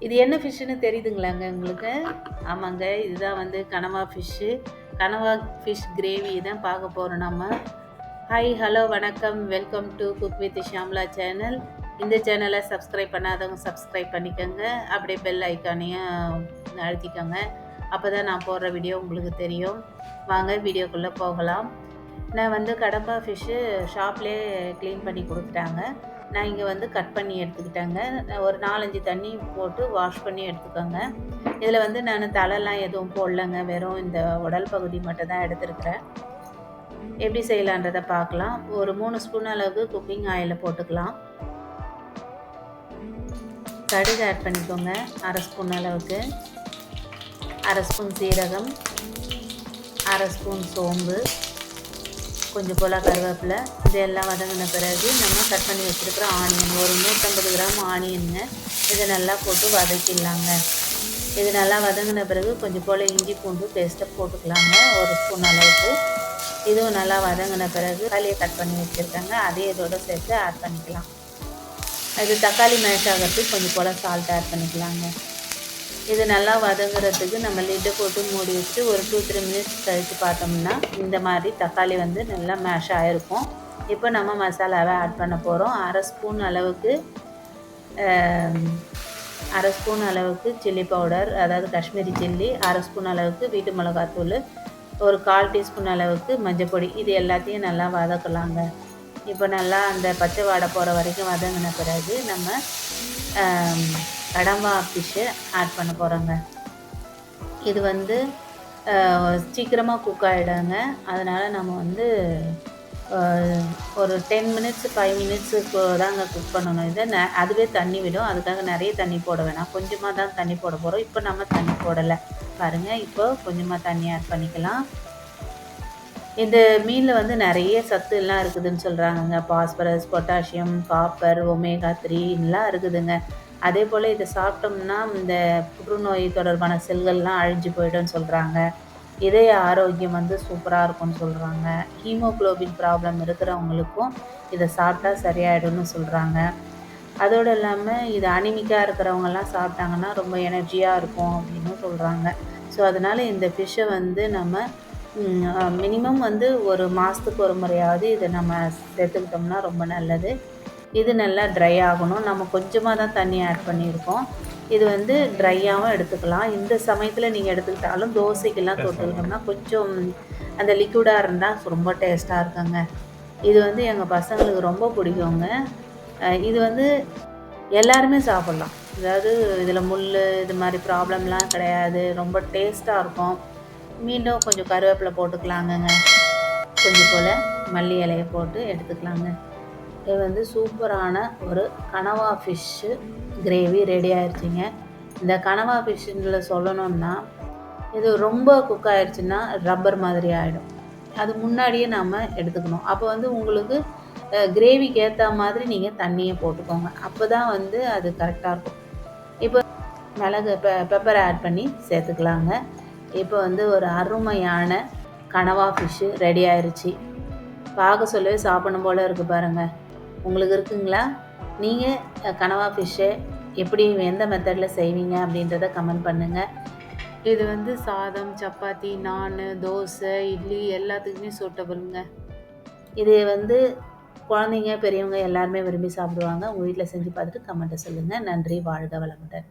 இது என்ன ஃபிஷ்ஷுன்னு தெரியுதுங்களாங்க உங்களுக்கு? ஆமாங்க. இதுதான் வந்து கனவா ஃபிஷ்ஷு. கனவா ஃபிஷ் கிரேவி தான் பார்க்க போறோம் நம்ம. ஹாய், ஹலோ, வணக்கம். Welcome to cook with Shyamala channel. இந்த சேனலை சப்ஸ்கிரைப் பண்ணாதவங்க சப்ஸ்கிரைப் பண்ணிக்கோங்க. அப்படியே பெல் ஐக்கானையும் அழுத்திக்கோங்க. அப்போ தான் நான் போடுற வீடியோ உங்களுக்கு தெரியும். வாங்க வீடியோக்குள்ளே போகலாம். நான் வந்து கடம்பா ஃபிஷ்ஷு ஷாப்லேயே க்ளீன் பண்ணி கொடுத்துட்டாங்க. நான் இங்கே வந்து கட் பண்ணி எடுத்துக்கிட்டேங்க. ஒரு 4-5 தண்ணி போட்டு வாஷ் பண்ணி எடுத்துக்கோங்க. இதில் வந்து நான் தலைலாம் எதுவும் போடலைங்க. வெறும் இந்த உடல் பகுதி மட்டும் தான் எடுத்துருக்கிறேன். எப்படி செய்யலான்றதை பார்க்கலாம். ஒரு 3 ஸ்பூன் அளவுக்கு குக்கிங் ஆயிலை போட்டுக்கலாம். கடுகு ஆட் பண்ணிக்கோங்க. 1/2 ஸ்பூன் அளவுக்கு. 1/2 ஸ்பூன் சீரகம், 1/2 ஸ்பூன் சோம்பு, கொஞ்சம் போல் கருவேப்பிலை. இதெல்லாம் வதங்கின பிறகு நம்ம கட் பண்ணி வச்சுருக்கிற ஆனியன், ஒரு 150 கிராம் ஆனியனுங்க. இதை நல்லா போட்டு வதக்கிடலாங்க. இது நல்லா வதங்கின பிறகு கொஞ்சம் போல் இஞ்சி பூண்டு பேஸ்ட்டை போட்டுக்கலாங்க, 1 ஸ்பூன் அளவுக்கு. இதுவும் நல்லா வதங்கின பிறகு தக்காளியை கட் பண்ணி வச்சுருக்காங்க, அதே இதோடு சேர்த்து ஆட் பண்ணிக்கலாம். இது தக்காளி மேஷ் ஆகிறதுக்கு கொஞ்சம் போல் சால்ட் ஆட் பண்ணிக்கலாங்க. இது நல்லா வதங்குறதுக்கு நம்ம லிட்டை போட்டு மூடி வச்சுட்டு ஒரு 2-3 மினிட்ஸ் கழித்து பார்த்தோம்னா இந்த மாதிரி தக்காளி வந்து நல்லா மேஷ் ஆகிருக்கும். இப்போ நம்ம மசாலாவை ஆட் பண்ண போகிறோம். 1/2 ஸ்பூன் அளவுக்கு சில்லி பவுடர், அதாவது காஷ்மீரி சில்லி, 1/2 ஸ்பூன் அளவுக்கு வீட்டு மிளகாத்தூள், ஒரு 1/4 டீஸ்பூன் அளவுக்கு மஞ்சப்பொடி. இது எல்லாத்தையும் நல்லா வதக்கலாங்க. இப்போ நல்லா அந்த பச்சை வாடை போகிற வரைக்கும் வதங்கின பிறகு நம்ம கடம்பா ஃபிஷ்ஷு ஆட் பண்ண போகிறோங்க. இது வந்து சீக்கிரமாக குக் ஆகிடுங்க. அதனால் நம்ம வந்து ஒரு 10 மினிட்ஸ் 5 மினிட்ஸுக்கு தாங்க குக் பண்ணணும். இதை அதுவே தண்ணி விடும். அதுக்காக நிறைய தண்ணி போட வேணாம், கொஞ்சமாக தான் தண்ணி போட போகிறோம். இப்போ நம்ம தண்ணி போடலை பாருங்கள். இப்போ கொஞ்சமாக தண்ணி ஆட் பண்ணிக்கலாம். இந்த மீனில் வந்து நிறைய சத்துலாம் இருக்குதுன்னு சொல்கிறாங்கங்க. பாஸ்பரஸ், பொட்டாசியம், காப்பர், ஒமேகா 3 இருக்குதுங்க. அதே போல் இதை சாப்பிட்டோம்னா இந்த புற்றுநோய் தொடர்பான செல்கள்லாம் அழிஞ்சு போய்டும்னு சொல்கிறாங்க. இதய ஆரோக்கியம் வந்து சூப்பராக இருக்கும்னு சொல்கிறாங்க. ஹீமோக்ளோபின் ப்ராப்ளம் இருக்கிறவங்களுக்கும் இதை சாப்பிட்டா சரியாயிடும்னு சொல்கிறாங்க. அதோடு இல்லாமல் இது அனிமிக்காக இருக்கிறவங்கெல்லாம் சாப்பிட்டாங்கன்னா ரொம்ப எனர்ஜியாக இருக்கும் அப்படின்னு சொல்கிறாங்க. ஸோ அதனால் இந்த ஃபிஷ்ஷை வந்து நம்ம மினிமம் வந்து ஒரு மாதத்துக்கு ஒரு முறையாவது இதை நம்ம சேர்த்துக்கிட்டோம்னா ரொம்ப நல்லது. இது நல்லா ட்ரை ஆகணும். நம்ம கொஞ்சமாக தான் தண்ணி ஆட் பண்ணியிருக்கோம். இது வந்து ட்ரையாகவும் எடுத்துக்கலாம். இந்த சமயத்தில் நீங்கள் எடுத்துக்கிட்டாலும் தோசைக்கெல்லாம் தொட்டுக்கிட்டோம்னா கொஞ்சம் அந்த லிக்விடாக இருந்தால் ரொம்ப டேஸ்ட்டாக இருக்குங்க. இது வந்து எங்கள் பசங்களுக்கு ரொம்ப பிடிக்குங்க. இது வந்து எல்லாருமே சாப்பிட்லாம். அதாவது இதில் முள் இது மாதிரி ப்ராப்ளம்லாம் கிடையாது. ரொம்ப டேஸ்ட்டாக இருக்கும். மீண்டும் கொஞ்சம் கருவேப்பிலை போட்டுக்கலாங்கங்க. கொஞ்சம் போல் மல்லி இலையை போட்டு எடுத்துக்கலாங்க. இது வந்து சூப்பரான ஒரு கனவா ஃபிஷ்ஷு கிரேவி ரெடி ஆயிடுச்சுங்க. இந்த கனவா ஃபிஷ்ஷில் சொல்லணும்னா இது ரொம்ப குக் ஆயிடுச்சுன்னா ரப்பர் மாதிரி ஆகிடும். அது முன்னாடியே நாம் எடுத்துக்கணும். அப்போ வந்து உங்களுக்கு கிரேவிக்கு ஏற்ற மாதிரி நீங்கள் தண்ணியை போட்டுக்கோங்க. அப்போ தான் வந்து அது கரெக்டாக இருக்கும். இப்போ மிளகு பெப்பரை ஆட் பண்ணி சேர்த்துக்கலாங்க. இப்போ வந்து ஒரு அருமையான கனவா ஃபிஷ்ஷு ரெடி ஆயிடுச்சு. பார்க்க சொல்லவே சாப்பிடணும் போல் இருக்குது பாருங்கள். உங்களுக்கு இருக்குங்களா? நீங்கள் கனவா ஃபிஷ்ஷை எப்படி எந்த மெத்தடில் செய்வீங்க அப்படின்றத கமெண்ட் பண்ணுங்கள். இது வந்து சாதம், சப்பாத்தி, நான், தோசை, இட்லி எல்லாத்துக்குமே சூட்டபுளுங்க. இது வந்து குழந்தைங்க பெரியவங்க எல்லாருமே விரும்பி சாப்பிடுவாங்க. உங்கள் வீட்டில் செஞ்சு பார்த்துட்டு கமெண்ட்டை சொல்லுங்கள். நன்றி. வாழ்க வளமுடன்.